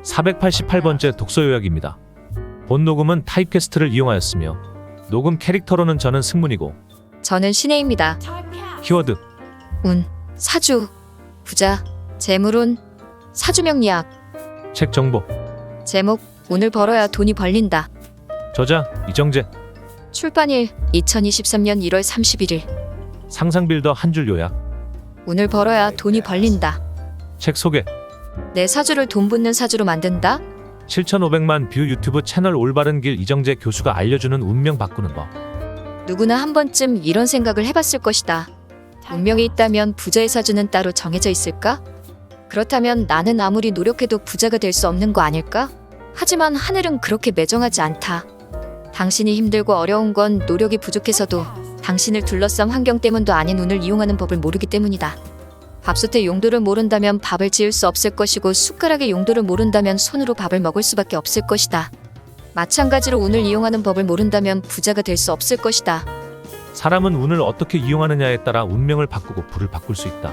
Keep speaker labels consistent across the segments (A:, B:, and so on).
A: 488번째 독서 요약입니다. 본 녹음은 타입캐스트를 이용하였으며 녹음 캐릭터로는 저는 승문이고
B: 저는 신혜입니다.
A: 키워드
B: 운, 사주, 부자, 재물운, 사주명리학.
A: 책 정보
B: 제목, 오늘 벌어야 돈이 벌린다.
A: 저자 이정재
B: 출판일, 2023년 1월 31일.
A: 상상빌더 한 줄 요약
B: 오늘 벌어야 돈이 벌린다.
A: 책 소개
B: 내 사주를 돈 붙는 사주로 만든다.
A: 7,500만 뷰 유튜브 채널 올바른 길 이정재 교수가 알려주는 운명 바꾸는 법.
B: 누구나 한 번쯤 이런 생각을 해봤을 것이다. 운명이 있다면 부자의 사주는 따로 정해져 있을까? 그렇다면 나는 아무리 노력해도 부자가 될 수 없는 거 아닐까? 하지만 하늘은 그렇게 매정하지 않다. 당신이 힘들고 어려운 건 노력이 부족해서도 당신을 둘러싼 환경 때문도 아닌 운을 이용하는 법을 모르기 때문이다. 밥솥의 용도를 모른다면 밥을 지을 수 없을 것이고 숟가락의 용도를 모른다면 손으로 밥을 먹을 수밖에 없을 것이다. 마찬가지로 운을 이용하는 법을 모른다면 부자가 될 수 없을 것이다.
A: 사람은 운을 어떻게 이용하느냐에 따라 운명을 바꾸고 불을 바꿀 수 있다.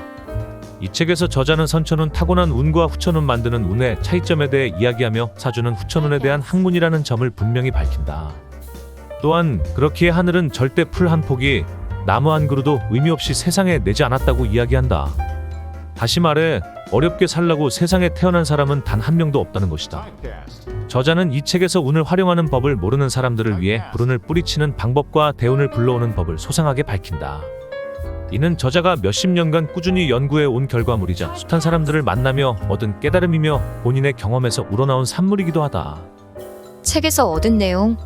A: 이 책에서 저자는 선천운 타고난 운과 후천운 만드는 운의 차이점에 대해 이야기하며 사주는 후천운에 대한 학문이라는 점을 분명히 밝힌다. 또한 그렇기에 하늘은 절대 풀 한 포기, 나무 한 그루도 의미 없이 세상에 내지 않았다고 이야기한다. 다시 말해 어렵게 살라고 세상에 태어난 사람은 단 한 명도 없다는 것이다. 저자는 이 책에서 운을 활용하는 법을 모르는 사람들을 위해 불운을 뿌리치는 방법과 대운을 불러오는 법을 소상하게 밝힌다. 이는 저자가 몇십 년간 꾸준히 연구해 온 결과물이자 숱한 사람들을 만나며 얻은 깨달음이며 본인의 경험에서 우러나온 산물이기도 하다.
B: 책에서 얻은 내용,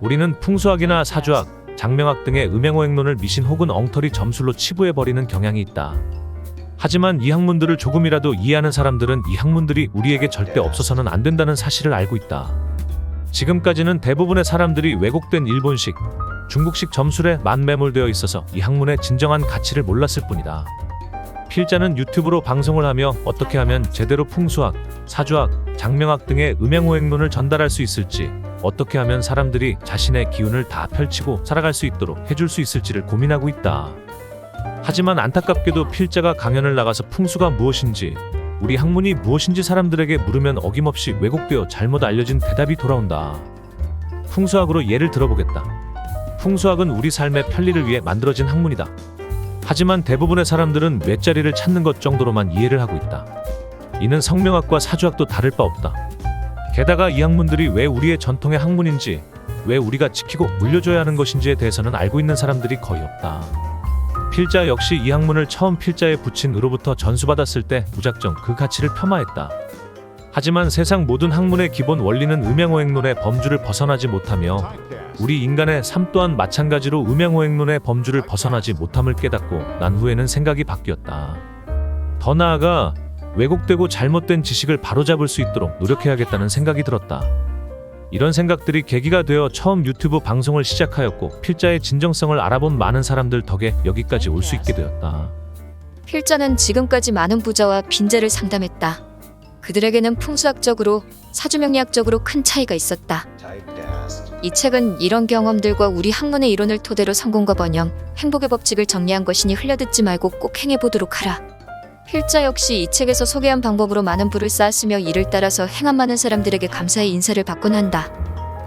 A: 우리는 풍수학이나 사주학, 장명학 등의 음행오행론을 미신 혹은 엉터리 점술로 치부해버리는 경향이 있다. 하지만 이 학문들을 조금이라도 이해하는 사람들은 이 학문들이 우리에게 절대 없어서는 안 된다는 사실을 알고 있다. 지금까지는 대부분의 사람들이 왜곡된 일본식, 중국식 점술에 만매몰되어 있어서 이 학문의 진정한 가치를 몰랐을 뿐이다. 필자는 유튜브로 방송을 하며 어떻게 하면 제대로 풍수학, 사주학, 장명학 등의 음행오행론을 전달할 수 있을지, 어떻게 하면 사람들이 자신의 기운을 다 펼치고 살아갈 수 있도록 해줄 수 있을지를 고민하고 있다. 하지만 안타깝게도 필자가 강연을 나가서 풍수가 무엇인지, 우리 학문이 무엇인지 사람들에게 물으면 어김없이 왜곡되어 잘못 알려진 대답이 돌아온다. 풍수학으로 예를 들어보겠다. 풍수학은 우리 삶의 편리를 위해 만들어진 학문이다. 하지만 대부분의 사람들은 외자리를 찾는 것 정도로만 이해를 하고 있다. 이는 성명학과 사주학도 다를 바 없다. 게다가 이 학문들이 왜 우리의 전통의 학문인지, 왜 우리가 지키고 물려줘야 하는 것인지에 대해서는 알고 있는 사람들이 거의 없다. 필자 역시 이 학문을 처음 필자에 붙인 의로부터 전수받았을 때 무작정 그 가치를 폄하했다. 하지만 세상 모든 학문의 기본 원리는 음행오행론의 범주를 벗어나지 못하며 우리 인간의 삶 또한 마찬가지로 음행오행론의 범주를 벗어나지 못함을 깨닫고 난 후에는 생각이 바뀌었다. 더 나아가 왜곡되고 잘못된 지식을 바로잡을 수 있도록 노력해야겠다는 생각이 들었다. 이런 생각들이 계기가 되어 처음 유튜브 방송을 시작하였고 필자의 진정성을 알아본 많은 사람들 덕에 여기까지 올 수 있게 되었다.
B: 필자는 지금까지 많은 부자와 빈자를 상담했다. 그들에게는 풍수학적으로, 사주명리학적으로 큰 차이가 있었다. 이 책은 이런 경험들과 우리 학문의 이론을 토대로 성공과 번영, 행복의 법칙을 정리한 것이니 흘려듣지 말고 꼭 행해보도록 하라. 필자 역시 이 책에서 소개한 방법으로 많은 부를 쌓았으며 이를 따라서 행한 많은 사람들에게 감사의 인사를 받곤 한다.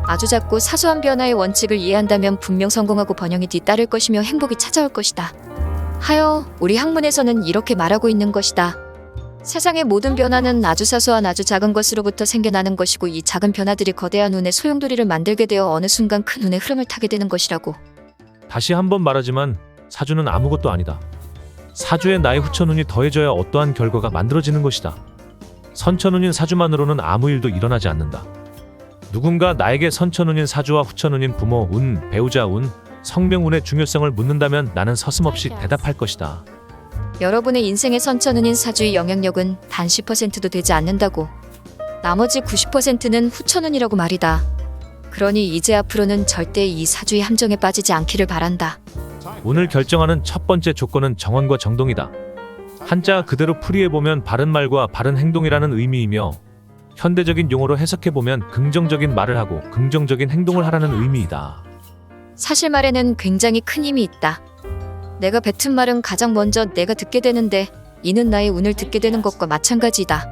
B: 아주 작고 사소한 변화의 원칙을 이해한다면 분명 성공하고 번영이 뒤따를 것이며 행복이 찾아올 것이다. 하여 우리 학문에서는 이렇게 말하고 있는 것이다. 세상의 모든 변화는 아주 사소한 아주 작은 것으로부터 생겨나는 것이고 이 작은 변화들이 거대한 운의 소용돌이를 만들게 되어 어느 순간 큰 운의 흐름을 타게 되는 것이라고.
A: 다시 한번 말하지만 사주는 아무것도 아니다. 사주에 나의 후천운이 더해져야 어떠한 결과가 만들어지는 것이다. 선천운인 사주만으로는 아무 일도 일어나지 않는다. 누군가 나에게 선천운인 사주와 후천운인 부모 운, 배우자 운, 성명운의 중요성을 묻는다면 나는 서슴없이 대답할 것이다.
B: 여러분의 인생의 선천운인 사주의 영향력은 단 10%도 되지 않는다고. 나머지 90%는 후천운이라고 말이다. 그러니 이제 앞으로는 절대 이 사주의 함정에 빠지지 않기를 바란다.
A: 운을 결정하는 첫 번째 조건은 정언과 정동이다. 한자 그대로 풀이해보면 바른 말과 바른 행동이라는 의미이며 현대적인 용어로 해석해보면 긍정적인 말을 하고 긍정적인 행동을 하라는 의미이다.
B: 사실 말에는 굉장히 큰 힘이 있다. 내가 뱉은 말은 가장 먼저 내가 듣게 되는데 이는 나의 운을 듣게 되는 것과 마찬가지다.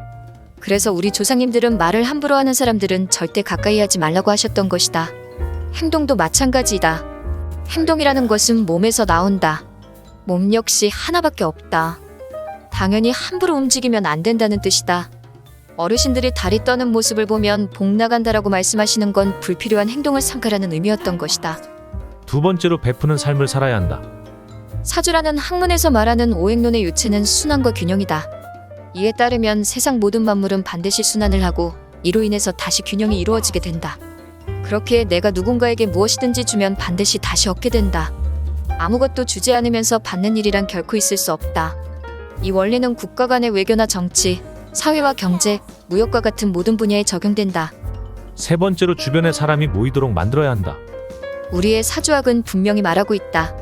B: 그래서 우리 조상님들은 말을 함부로 하는 사람들은 절대 가까이 하지 말라고 하셨던 것이다. 행동도 마찬가지이다. 행동이라는 것은 몸에서 나온다. 몸 역시 하나밖에 없다. 당연히 함부로 움직이면 안 된다는 뜻이다. 어르신들이 다리 떠는 모습을 보면 복 나간다라고 말씀하시는 건 불필요한 행동을 삼가라는 의미였던 것이다.
A: 두 번째로 베푸는 삶을 살아야 한다.
B: 사주라는 학문에서 말하는 오행론의 유체는 순환과 균형이다. 이에 따르면 세상 모든 만물은 반드시 순환을 하고 이로 인해서 다시 균형이 이루어지게 된다. 그렇기에 내가 누군가에게 무엇이든지 주면 반드시 다시 얻게 된다. 아무것도 주지 않으면서 받는 일이란 결코 있을 수 없다. 이 원리는 국가 간의 외교나 정치, 사회와 경제, 무역과 같은 모든 분야에 적용된다.
A: 세 번째로 주변에 사람이 모이도록 만들어야 한다.
B: 우리의 사주학은 분명히 말하고 있다.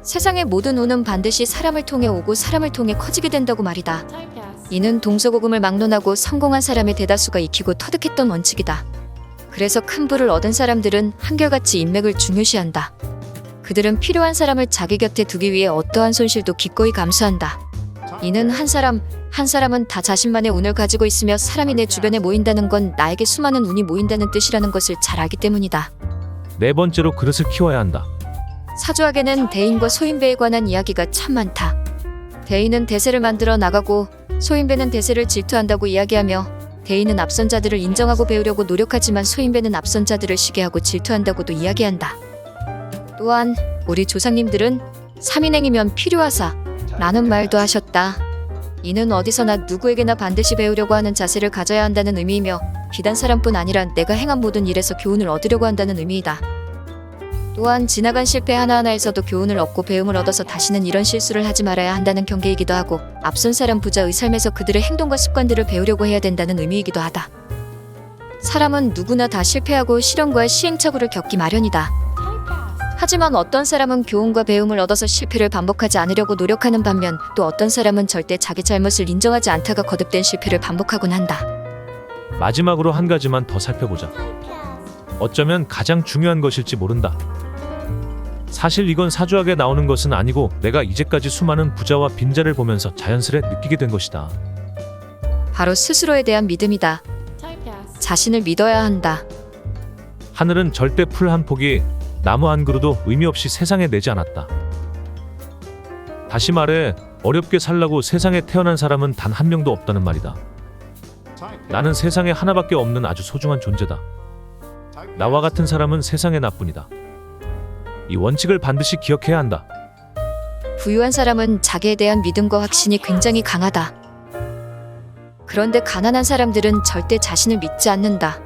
B: 세상의 모든 운은 반드시 사람을 통해 오고 사람을 통해 커지게 된다고 말이다. 이는 동서고금을 막론하고 성공한 사람의 대다수가 익히고 터득했던 원칙이다. 그래서 큰 부를 얻은 사람들은 한결같이 인맥을 중요시한다. 그들은 필요한 사람을 자기 곁에 두기 위해 어떠한 손실도 기꺼이 감수한다. 이는 한 사람은 다 자신만의 운을 가지고 있으며 사람이 내 주변에 모인다는 건 나에게 수많은 운이 모인다는 뜻이라는 것을 잘 알기 때문이다.
A: 네 번째로 그릇을 키워야 한다.
B: 사주학에는 대인과 소인배에 관한 이야기가 참 많다. 대인은 대세를 만들어 나가고 소인배는 대세를 질투한다고 이야기하며 대인은 앞선 자들을 인정하고 배우려고 노력하지만 소인배는 앞선 자들을 시기하고 질투한다고도 이야기한다. 또한 우리 조상님들은 3인행이면 필요하사 라는 말도 하셨다. 이는 어디서나 누구에게나 반드시 배우려고 하는 자세를 가져야 한다는 의미이며 비단 사람뿐 아니라 내가 행한 모든 일에서 교훈을 얻으려고 한다는 의미이다. 또한 지나간 실패 하나하나에서도 교훈을 얻고 배움을 얻어서 다시는 이런 실수를 하지 말아야 한다는 경계이기도 하고 앞선 사람 부자의 삶에서 그들의 행동과 습관들을 배우려고 해야 된다는 의미이기도 하다. 사람은 누구나 다 실패하고 시련과 시행착오를 겪기 마련이다. 하지만 어떤 사람은 교훈과 배움을 얻어서 실패를 반복하지 않으려고 노력하는 반면 또 어떤 사람은 절대 자기 잘못을 인정하지 않다가 거듭된 실패를 반복하곤 한다.
A: 마지막으로 한 가지만 더 살펴보자. 어쩌면 가장 중요한 것일지 모른다. 사실 이건 사주학에 나오는 것은 아니고 내가 이제까지 수많은 부자와 빈자를 보면서 자연스레 느끼게 된 것이다.
B: 바로 스스로에 대한 믿음이다. 자신을 믿어야 한다.
A: 하늘은 절대 풀 한 폭이 나무 한 그루도 의미 없이 세상에 내지 않았다. 다시 말해 어렵게 살라고 세상에 태어난 사람은 단 한 명도 없다는 말이다. 나는 세상에 하나밖에 없는 아주 소중한 존재다. 나와 같은 사람은 세상에 나뿐이다. 이 원칙을 반드시 기억해야 한다.
B: 부유한 사람은 자기에 대한 믿음과 확신이 굉장히 강하다. 그런데 가난한 사람들은 절대 자신을 믿지 않는다.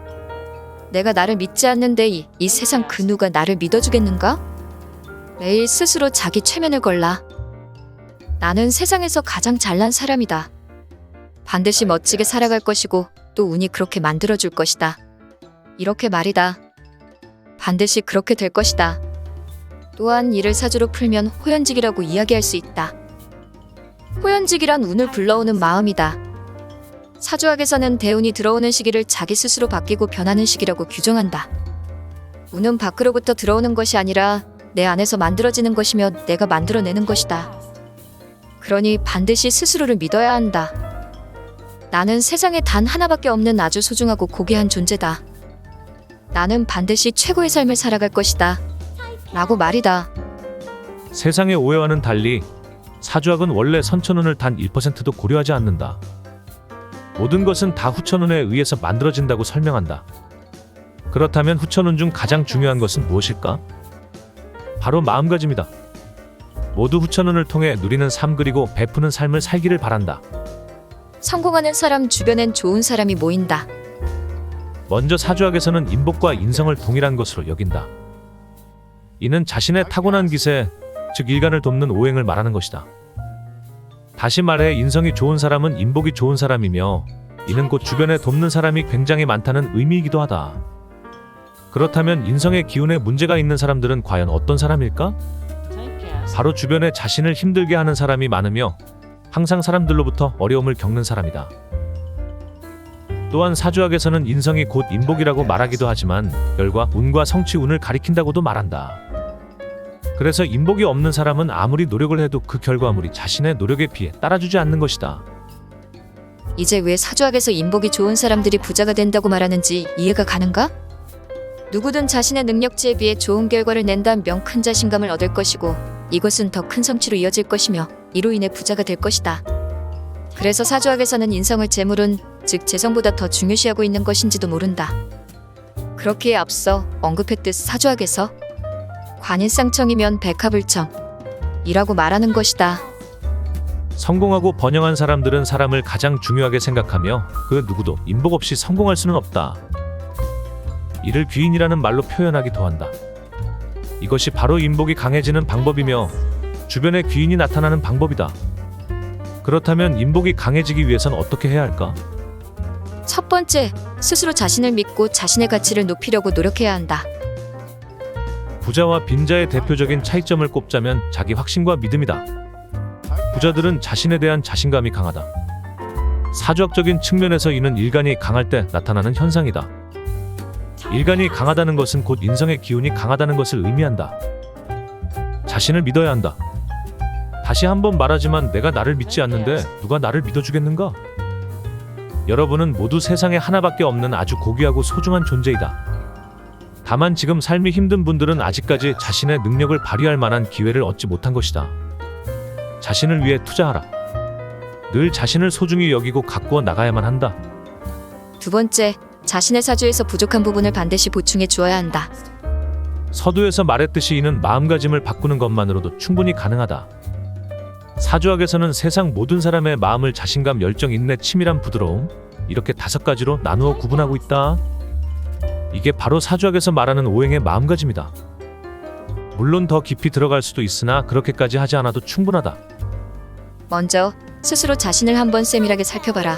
B: 내가 나를 믿지 않는데 이 세상 그 누가 나를 믿어주겠는가? 매일 스스로 자기 최면을 걸라. 나는 세상에서 가장 잘난 사람이다. 반드시 멋지게 살아갈 것이고 또 운이 그렇게 만들어줄 것이다. 이렇게 말이다. 반드시 그렇게 될 것이다. 또한 이를 사주로 풀면 호연직이라고 이야기할 수 있다. 호연직이란 운을 불러오는 마음이다. 사주학에서는 대운이 들어오는 시기를 자기 스스로 바뀌고 변하는 시기라고 규정한다. 운은 밖으로부터 들어오는 것이 아니라 내 안에서 만들어지는 것이며 내가 만들어내는 것이다. 그러니 반드시 스스로를 믿어야 한다. 나는 세상에 단 하나밖에 없는 아주 소중하고 고귀한 존재다. 나는 반드시 최고의 삶을 살아갈 것이다. 라고 말이다.
A: 세상의 오해와는 달리 사주학은 원래 선천운을 단 1%도 고려하지 않는다. 모든 것은 다 후천운에 의해서 만들어진다고 설명한다. 그렇다면 후천운 중 가장 중요한 것은 무엇일까? 바로 마음가짐이다. 모두 후천운을 통해 누리는 삶 그리고 베푸는 삶을 살기를 바란다.
B: 성공하는 사람 주변엔 좋은 사람이 모인다.
A: 먼저 사주학에서는 인복과 인성을 동일한 것으로 여긴다. 이는 자신의 타고난 기세, 즉 일간을 돕는 오행을 말하는 것이다. 다시 말해 인성이 좋은 사람은 인복이 좋은 사람이며 이는 곧 주변에 돕는 사람이 굉장히 많다는 의미이기도 하다. 그렇다면 인성의 기운에 문제가 있는 사람들은 과연 어떤 사람일까? 바로 주변에 자신을 힘들게 하는 사람이 많으며 항상 사람들로부터 어려움을 겪는 사람이다. 또한 사주학에서는 인성이 곧 인복이라고 말하기도 하지만 결과 운과 성취 운을 가리킨다고도 말한다. 그래서 인복이 없는 사람은 아무리 노력을 해도 그 결과물이 자신의 노력에 비해 따라주지 않는 것이다.
B: 이제 왜 사주학에서 인복이 좋은 사람들이 부자가 된다고 말하는지 이해가 가는가? 누구든 자신의 능력치에 비해 좋은 결과를 낸다면 큰 자신감을 얻을 것이고 이것은 더 큰 성취로 이어질 것이며 이로 인해 부자가 될 것이다. 그래서 사주학에서는 인성을 재물운, 즉 재성보다 더 중요시하고 있는 것인지도 모른다. 그렇기에 앞서 언급했듯 사주학에서 관인상청이면 백합을청이라고 말하는 것이다.
A: 성공하고 번영한 사람들은 사람을 가장 중요하게 생각하며 그 누구도 인복 없이 성공할 수는 없다. 이를 귀인이라는 말로 표현하기도 한다. 이것이 바로 인복이 강해지는 방법이며 주변에 귀인이 나타나는 방법이다. 그렇다면 인복이 강해지기 위해선 어떻게 해야 할까?
B: 첫 번째, 스스로 자신을 믿고 자신의 가치를 높이려고 노력해야 한다.
A: 부자와 빈자의 대표적인 차이점을 꼽자면 자기 확신과 믿음이다. 부자들은 자신에 대한 자신감이 강하다. 사주학적인 측면에서 이는 일간이 강할 때 나타나는 현상이다. 일간이 강하다는 것은 곧 인성의 기운이 강하다는 것을 의미한다. 자신을 믿어야 한다. 다시 한번 말하지만 내가 나를 믿지 않는데 누가 나를 믿어주겠는가? 여러분은 모두 세상에 하나밖에 없는 아주 고귀하고 소중한 존재이다. 다만 지금 삶이 힘든 분들은 아직까지 자신의 능력을 발휘할 만한 기회를 얻지 못한 것이다. 자신을 위해 투자하라. 늘 자신을 소중히 여기고 가꾸어 나가야만 한다.
B: 두 번째, 자신의 사주에서 부족한 부분을 반드시 보충해 주어야 한다.
A: 서두에서 말했듯이 이는 마음가짐을 바꾸는 것만으로도 충분히 가능하다. 사주학에서는 세상 모든 사람의 마음을 자신감, 열정, 인내, 치밀함, 부드러움 이렇게 5가지로 나누어 구분하고 있다. 이게 바로 사주학에서 말하는 오행의 마음가짐이다. 물론 더 깊이 들어갈 수도 있으나 그렇게까지 하지 않아도 충분하다.
B: 먼저 스스로 자신을 한번 세밀하게 살펴봐라.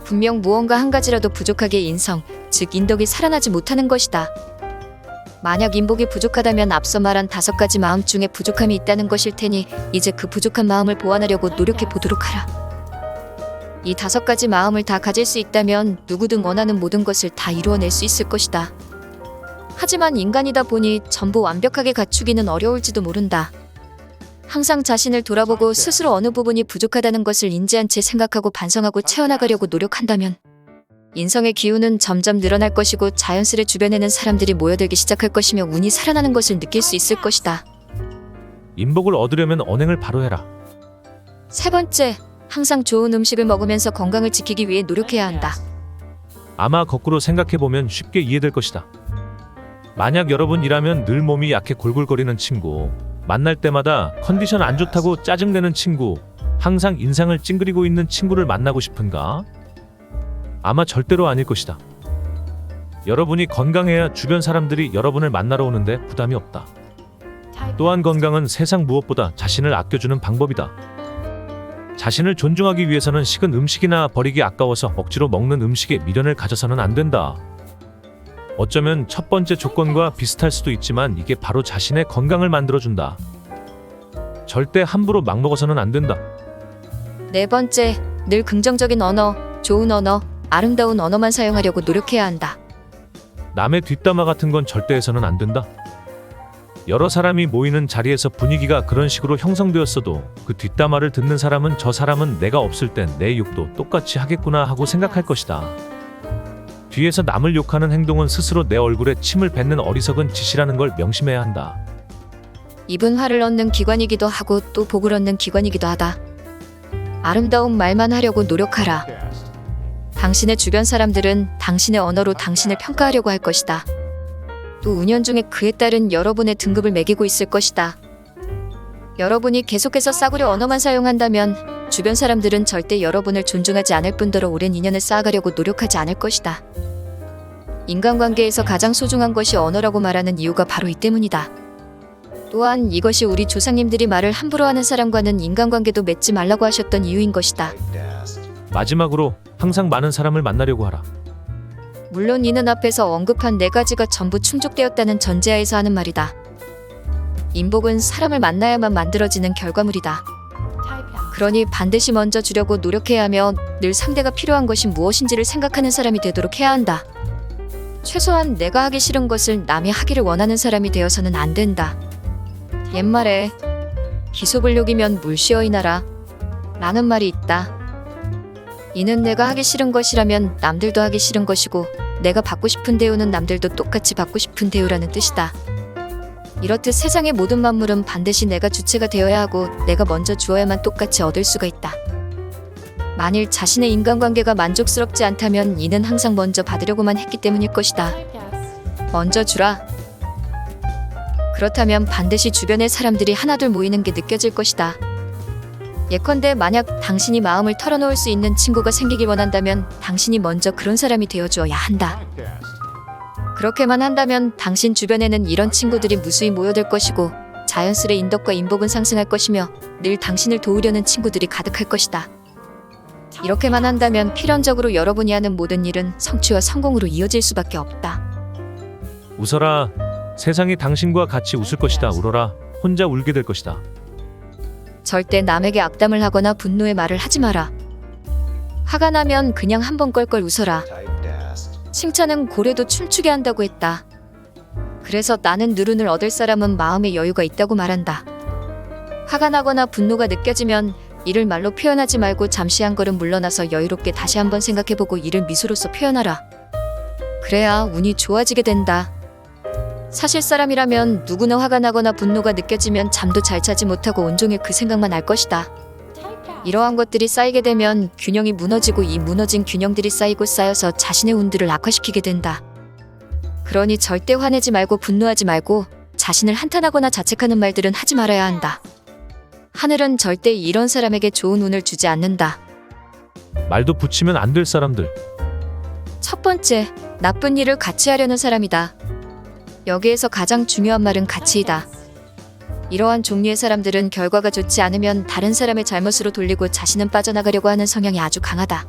B: 분명 무언가 한 가지라도 부족하게 인성, 즉 인덕이 살아나지 못하는 것이다. 만약 인복이 부족하다면 앞서 말한 5가지 마음 중에 부족함이 있다는 것일 테니 이제 그 부족한 마음을 보완하려고 노력해 보도록 하라. 이 5가지 마음을 다 가질 수 있다면 누구든 원하는 모든 것을 다 이루어낼 수 있을 것이다. 하지만 인간이다 보니 전부 완벽하게 갖추기는 어려울지도 모른다. 항상 자신을 돌아보고 스스로 어느 부분이 부족하다는 것을 인지한 채 생각하고 반성하고 채워나가려고 노력한다면 인성의 기운은 점점 늘어날 것이고 자연스레 주변에는 사람들이 모여들기 시작할 것이며 운이 살아나는 것을 느낄 수 있을 것이다.
A: 인복을 얻으려면 언행을 바로 해라.
B: 세 번째, 항상 좋은 음식을 먹으면서 건강을 지키기 위해 노력해야 한다.
A: 아마 거꾸로 생각해보면 쉽게 이해될 것이다. 만약 여러분이라면 늘 몸이 약해 골골거리는 친구, 만날 때마다 컨디션 안 좋다고 짜증내는 친구, 항상 인상을 찡그리고 있는 친구를 만나고 싶은가? 아마 절대로 아닐 것이다. 여러분이 건강해야 주변 사람들이 여러분을 만나러 오는데 부담이 없다. 또한 건강은 세상 무엇보다 자신을 아껴주는 방법이다. 자신을 존중하기 위해서는 식은 음식이나 버리기 아까워서 억지로 먹는 음식에 미련을 가져서는 안 된다. 어쩌면 첫 번째 조건과 비슷할 수도 있지만 이게 바로 자신의 건강을 만들어준다. 절대 함부로 막 먹어서는 안 된다.
B: 네 번째, 늘 긍정적인 언어, 좋은 언어, 아름다운 언어만 사용하려고 노력해야 한다.
A: 남의 뒷담화 같은 건 절대 해서는 안 된다. 여러 사람이 모이는 자리에서 분위기가 그런 식으로 형성되었어도 그 뒷담화를 듣는 사람은 저 사람은 내가 없을 땐 내 욕도 똑같이 하겠구나 하고 생각할 것이다. 뒤에서 남을 욕하는 행동은 스스로 내 얼굴에 침을 뱉는 어리석은 짓이라는 걸 명심해야 한다.
B: 입은 화를 얻는 기관이기도 하고 또 복을 얻는 기관이기도 하다. 아름다운 말만 하려고 노력하라. 당신의 주변 사람들은 당신의 언어로 당신을 평가하려고 할 것이다. 또 운연중에 그에 따른 여러분의 등급을 매기고 있을 것이다. 여러분이 계속해서 싸구려 언어만 사용한다면 주변 사람들은 절대 여러분을 존중하지 않을 뿐더러 오랜 인연을 쌓아가려고 노력하지 않을 것이다. 인간관계에서 가장 소중한 것이 언어라고 말하는 이유가 바로 이 때문이다. 또한 이것이 우리 조상님들이 말을 함부로 하는 사람과는 인간관계도 맺지 말라고 하셨던 이유인 것이다.
A: 마지막으로 항상 많은 사람을 만나려고 하라.
B: 물론 이는 앞에서 언급한 4가지가 전부 충족되었다는 전제하에서 하는 말이다. 인복은 사람을 만나야만 만들어지는 결과물이다. 그러니 반드시 먼저 주려고 노력해야 하며 늘 상대가 필요한 것이 무엇인지를 생각하는 사람이 되도록 해야 한다. 최소한 내가 하기 싫은 것을 남이 하기를 원하는 사람이 되어서는 안 된다. 옛말에 기소불욕이면 물시어이나라 라는 말이 있다. 이는 내가 하기 싫은 것이라면 남들도 하기 싫은 것이고 내가 받고 싶은 대우는 남들도 똑같이 받고 싶은 대우라는 뜻이다. 이렇듯 세상의 모든 만물은 반드시 내가 주체가 되어야 하고 내가 먼저 주어야만 똑같이 얻을 수가 있다. 만일 자신의 인간관계가 만족스럽지 않다면 이는 항상 먼저 받으려고만 했기 때문일 것이다. 먼저 주라. 그렇다면 반드시 주변의 사람들이 하나둘 모이는 게 느껴질 것이다. 예컨대 만약 당신이 마음을 털어놓을 수 있는 친구가 생기길 원한다면 당신이 먼저 그런 사람이 되어주어야 한다. 그렇게만 한다면 당신 주변에는 이런 친구들이 무수히 모여들 것이고 자연스레 인덕과 인복은 상승할 것이며 늘 당신을 도우려는 친구들이 가득할 것이다. 이렇게만 한다면 필연적으로 여러분이 하는 모든 일은 성취와 성공으로 이어질 수밖에 없다.
A: 웃어라. 세상이 당신과 같이 웃을 것이다. 울어라. 혼자 울게 될 것이다.
B: 절대 남에게 악담을 하거나 분노의 말을 하지 마라. 화가 나면 그냥 한번 껄껄 웃어라. 칭찬은 고래도 춤추게 한다고 했다. 그래서 나는 누른을 얻을 사람은 마음에 여유가 있다고 말한다. 화가 나거나 분노가 느껴지면 이를 말로 표현하지 말고 잠시 한 걸음 물러나서 여유롭게 다시 한번 생각해보고 이를 미소로서 표현하라. 그래야 운이 좋아지게 된다. 사실 사람이라면 누구나 화가 나거나 분노가 느껴지면 잠도 잘 자지 못하고 온종일 그 생각만 할 것이다. 이러한 것들이 쌓이게 되면 균형이 무너지고 이 무너진 균형들이 쌓이고 쌓여서 자신의 운들을 악화시키게 된다. 그러니 절대 화내지 말고 분노하지 말고 자신을 한탄하거나 자책하는 말들은 하지 말아야 한다. 하늘은 절대 이런 사람에게 좋은 운을 주지 않는다.
A: 말도 붙이면 안 될 사람들.
B: 첫 번째, 나쁜 일을 같이 하려는 사람이다. 여기에서 가장 중요한 말은 가치이다. 이러한 종류의 사람들은 결과가 좋지 않으면 다른 사람의 잘못으로 돌리고 자신은 빠져나가려고 하는 성향이 아주 강하다.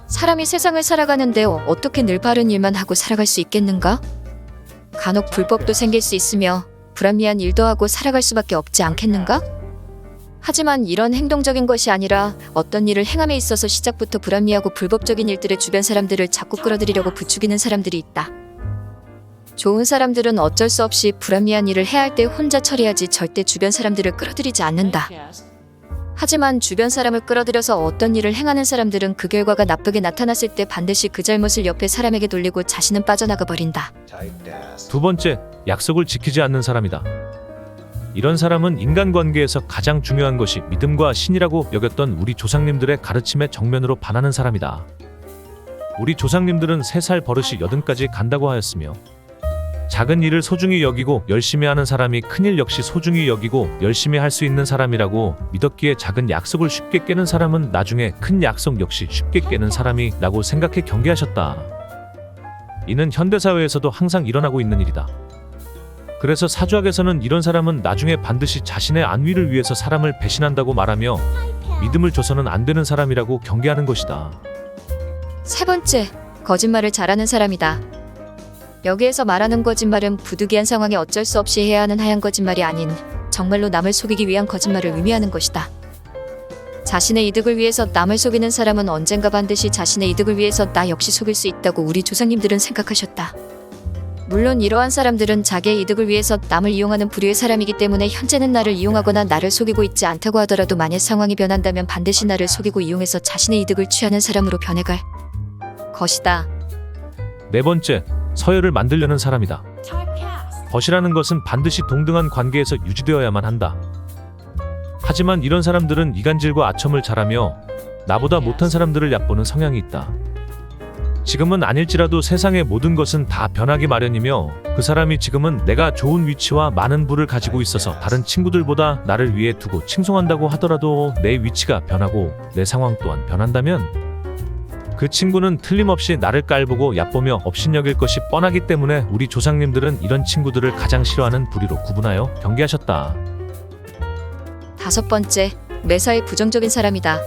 B: 사람이 세상을 살아가는데 어떻게 늘 바른 일만 하고 살아갈 수 있겠는가? 간혹 불법도 생길 수 있으며 불합리한 일도 하고 살아갈 수밖에 없지 않겠는가? 하지만 이런 행동적인 것이 아니라 어떤 일을 행함에 있어서 시작부터 불합리하고 불법적인 일들의 주변 사람들을 자꾸 끌어들이려고 부추기는 사람들이 있다. 좋은 사람들은 어쩔 수 없이 불합리한 일을 해야 할 때 혼자 처리하지 절대 주변 사람들을 끌어들이지 않는다. 하지만 주변 사람을 끌어들여서 어떤 일을 행하는 사람들은 그 결과가 나쁘게 나타났을 때 반드시 그 잘못을 옆에 사람에게 돌리고 자신은 빠져나가 버린다.
A: 두 번째, 약속을 지키지 않는 사람이다. 이런 사람은 인간관계에서 가장 중요한 것이 믿음과 신이라고 여겼던 우리 조상님들의 가르침에 정면으로 반하는 사람이다. 우리 조상님들은 3살 버릇이 80까지 간다고 하였으며 작은 일을 소중히 여기고 열심히 하는 사람이 큰일 역시 소중히 여기고 열심히 할 수 있는 사람이라고 믿었기에 작은 약속을 쉽게 깨는 사람은 나중에 큰 약속 역시 쉽게 깨는 사람이라고 생각해 경계하셨다. 이는 현대사회에서도 항상 일어나고 있는 일이다. 그래서 사주학에서는 이런 사람은 나중에 반드시 자신의 안위를 위해서 사람을 배신한다고 말하며 믿음을 줘서는 안 되는 사람이라고 경계하는 것이다.
B: 세 번째, 거짓말을 잘하는 사람이다. 여기에서 말하는 거짓말은 부득이한 상황에 어쩔 수 없이 해야 하는 하얀 거짓말이 아닌 정말로 남을 속이기 위한 거짓말을 의미하는 것이다. 자신의 이득을 위해서 남을 속이는 사람은 언젠가 반드시 자신의 이득을 위해서 나 역시 속일 수 있다고 우리 조상님들은 생각하셨다. 물론 이러한 사람들은 자기의 이득을 위해서 남을 이용하는 부류의 사람이기 때문에 현재는 나를 이용하거나 나를 속이고 있지 않다고 하더라도 만약 상황이 변한다면 반드시 나를 속이고 이용해서 자신의 이득을 취하는 사람으로 변해갈 것이다.
A: 네 번째, 서열을 만들려는 사람이다. 벗이라는 것은 반드시 동등한 관계에서 유지되어야만 한다. 하지만 이런 사람들은 이간질과 아첨을 잘하며 나보다 못한 사람들을 얕보는 성향이 있다. 지금은 아닐지라도 세상의 모든 것은 다 변하기 마련이며 그 사람이 지금은 내가 좋은 위치와 많은 부를 가지고 있어서 다른 친구들보다 나를 위에 두고 칭송한다고 하더라도 내 위치가 변하고 내 상황 또한 변한다면 그 친구는 틀림없이 나를 깔보고 얕보며 업신여길 것이 뻔하기 때문에 우리 조상님들은 이런 친구들을 가장 싫어하는 부류로 구분하여 경계하셨다.
B: 다섯 번째, 매사에 부정적인 사람이다.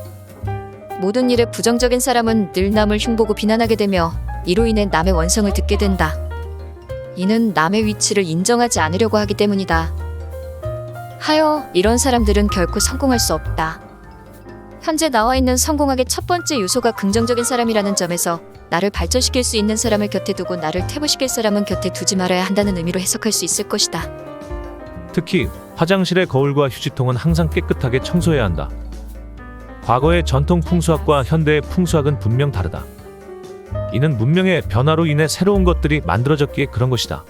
B: 모든 일에 부정적인 사람은 늘 남을 흉보고 비난하게 되며 이로 인해 남의 원성을 듣게 된다. 이는 남의 위치를 인정하지 않으려고 하기 때문이다. 하여 이런 사람들은 결코 성공할 수 없다. 현재 나와 있는 성공학의 첫 번째 요소가 긍정적인 사람이라는 점에서 나를 발전시킬 수 있는 사람을 곁에 두고 나를 퇴보시킬 사람은 곁에 두지 말아야 한다는 의미로 해석할 수 있을 것이다.
A: 특히 화장실의 거울과 휴지통은 항상 깨끗하게 청소해야 한다. 과거의 전통 풍수학과 현대의 풍수학은 분명 다르다. 이는 문명의 변화로 인해 새로운 것들이 만들어졌기에 그런 것이다.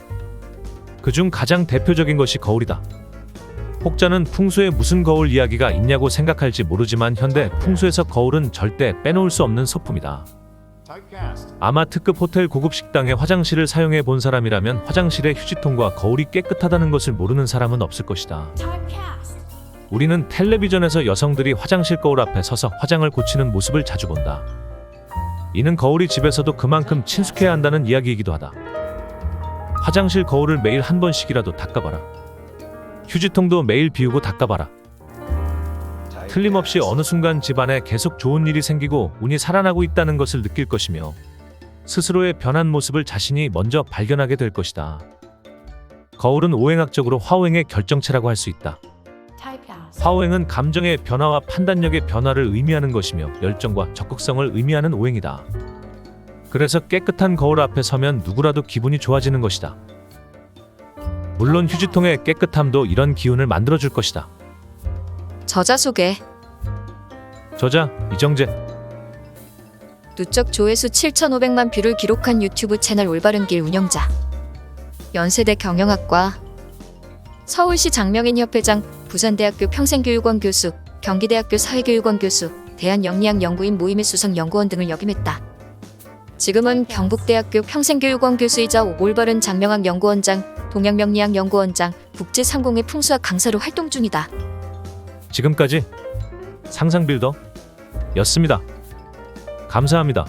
A: 그중 가장 대표적인 것이 거울이다. 혹자는 풍수에 무슨 거울 이야기가 있냐고 생각할지 모르지만 현대 풍수에서 거울은 절대 빼놓을 수 없는 소품이다. 아마 특급 호텔 고급 식당의 화장실을 사용해 본 사람이라면 화장실의 휴지통과 거울이 깨끗하다는 것을 모르는 사람은 없을 것이다. 우리는 텔레비전에서 여성들이 화장실 거울 앞에 서서 화장을 고치는 모습을 자주 본다. 이는 거울이 집에서도 그만큼 친숙해야 한다는 이야기이기도 하다. 화장실 거울을 매일 한 번씩이라도 닦아봐라. 휴지통도 매일 비우고 닦아봐라. 틀림없이 어느 순간 집안에 계속 좋은 일이 생기고 운이 살아나고 있다는 것을 느낄 것이며 스스로의 변한 모습을 자신이 먼저 발견하게 될 것이다. 거울은 오행학적으로 화오행의 결정체라고 할 수 있다. 화오행은 감정의 변화와 판단력의 변화를 의미하는 것이며 열정과 적극성을 의미하는 오행이다. 그래서 깨끗한 거울 앞에 서면 누구라도 기분이 좋아지는 것이다. 물론 휴지통의 깨끗함도 이런 기운을 만들어줄 것이다.
B: 저자 소개.
A: 저자 이정재.
B: 누적 조회수 7,500만 뷰를 기록한 유튜브 채널 올바른 길 운영자. 연세대 경영학과, 서울시 장명인 협회장, 부산대학교 평생교육원 교수, 경기대학교 사회교육원 교수, 대한영리학 연구인 모임의 수석 연구원 등을 역임했다. 지금은 경북대학교 평생교육원 교수이자 올바른 장명학 연구원장, 동양명리학 연구원장, 국제상공회 풍수학 강사로 활동 중이다.
A: 지금까지 상상빌더 였습니다. 감사합니다.